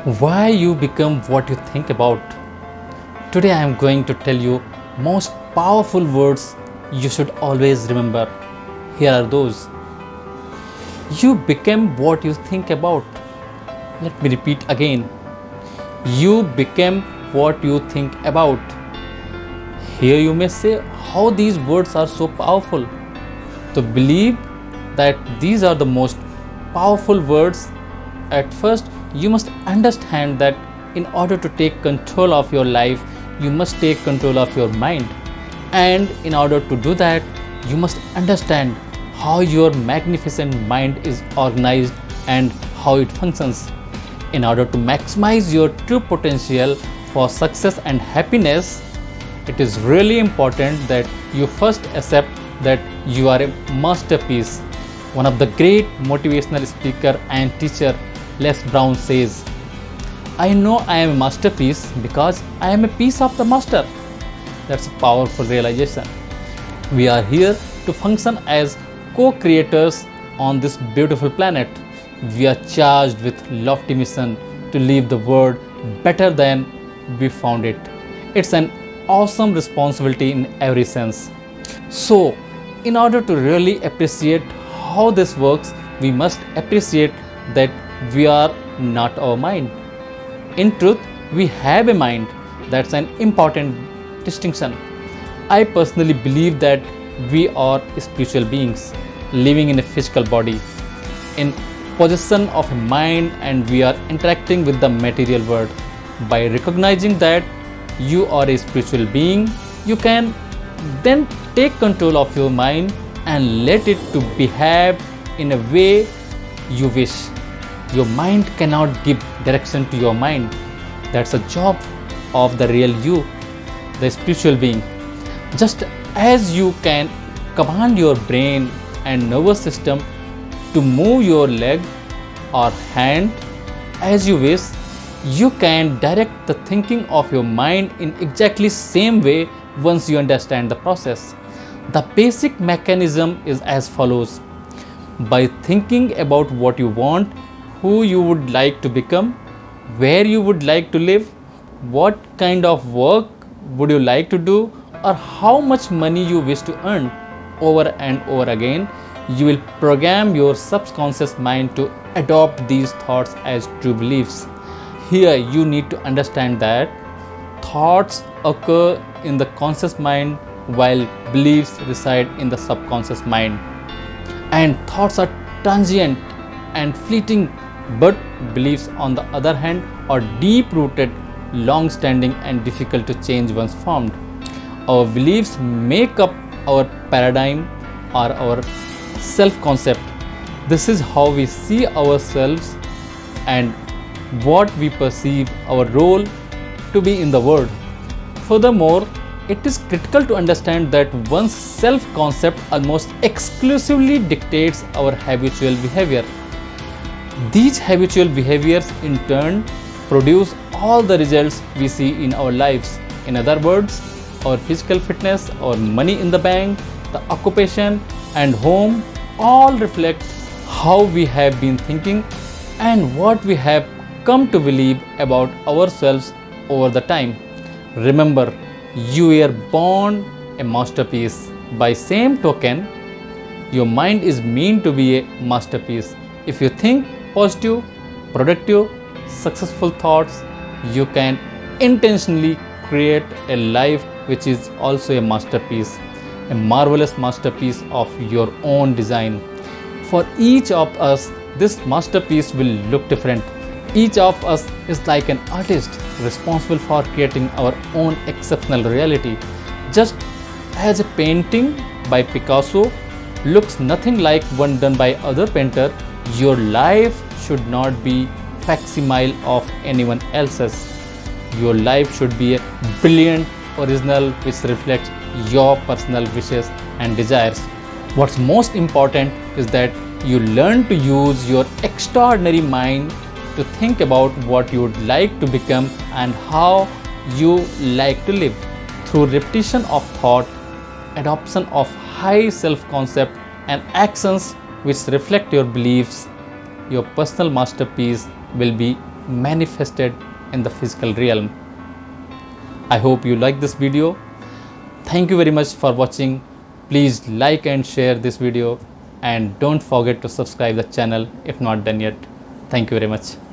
Why you become what you think about. Today I am going to tell you most powerful words you should always remember. Here are those. You become what you think about. Let me repeat again. You become what you think about. Here you may say how these words are so powerful. To believe that these are the most powerful words, at first you must understand that in order to take control of your life, you must take control of your mind. And in order to do that, you must understand how your magnificent mind is organized and how it functions. In order to maximize your true potential for success and happiness, it is really important that you first accept that you are a masterpiece. One of the great motivational speaker and teacher, Les Brown, says, I know I am a masterpiece because I am a piece of the master. That's a powerful realization. We are here to function as co-creators on this beautiful planet. We are charged with lofty mission to leave the world better than we found it. It's an awesome responsibility in every sense. So, in order to really appreciate how this works, we must appreciate that we are not our mind. In truth, we have a mind. That's an important distinction. I personally believe that we are spiritual beings living in a physical body, in possession of a mind, and we are interacting with the material world. By recognizing that you are a spiritual being, you can then take control of your mind and let it to behave in a way you wish. Your mind cannot give direction to your mind. That's a job of the real you, the spiritual being. Just as you can command your brain and nervous system to move your leg or hand as you wish, you can direct the thinking of your mind in exactly same way once you understand the process. The basic mechanism is as follows. By thinking about what you want, who you would like to become, where you would like to live, what kind of work would you like to do, or how much money you wish to earn, over and over again, you will program your subconscious mind to adopt these thoughts as true beliefs. Here you need to understand that thoughts occur in the conscious mind while beliefs reside in the subconscious mind. And thoughts are transient and fleeting, but beliefs on the other hand are deep rooted, long standing, and difficult to change once formed. Our beliefs make up our paradigm or our self concept. This is how we see ourselves and what we perceive our role to be in the world. Furthermore, it is critical to understand that one's self concept almost exclusively dictates our habitual behavior. These habitual behaviors in turn produce all the results we see in our lives. In other words, our physical fitness, our money in the bank, the occupation, and home all reflect how we have been thinking and what we have come to believe about ourselves over the time. Remember, you were born a masterpiece. By same token, your mind is meant to be a masterpiece. If you think positive, productive, successful thoughts, you can intentionally create a life which is also a masterpiece, a marvelous masterpiece of your own design. For each of us, this masterpiece will look different. Each of us is like an artist responsible for creating our own exceptional reality. Just as a painting by Picasso looks nothing like one done by other painter, your life should not be facsimile of anyone else's. Your life should be a brilliant original which reflects your personal wishes and desires. What's most important is that you learn to use your extraordinary mind to think about what you would like to become and how you like to live. Through repetition of thought, adoption of high self-concept, and actions which reflect your beliefs, your personal masterpiece will be manifested in the physical realm. I hope you like this video. Thank you very much for watching. Please like and share this video, and don't forget to subscribe the channel if not done yet. Thank you very much.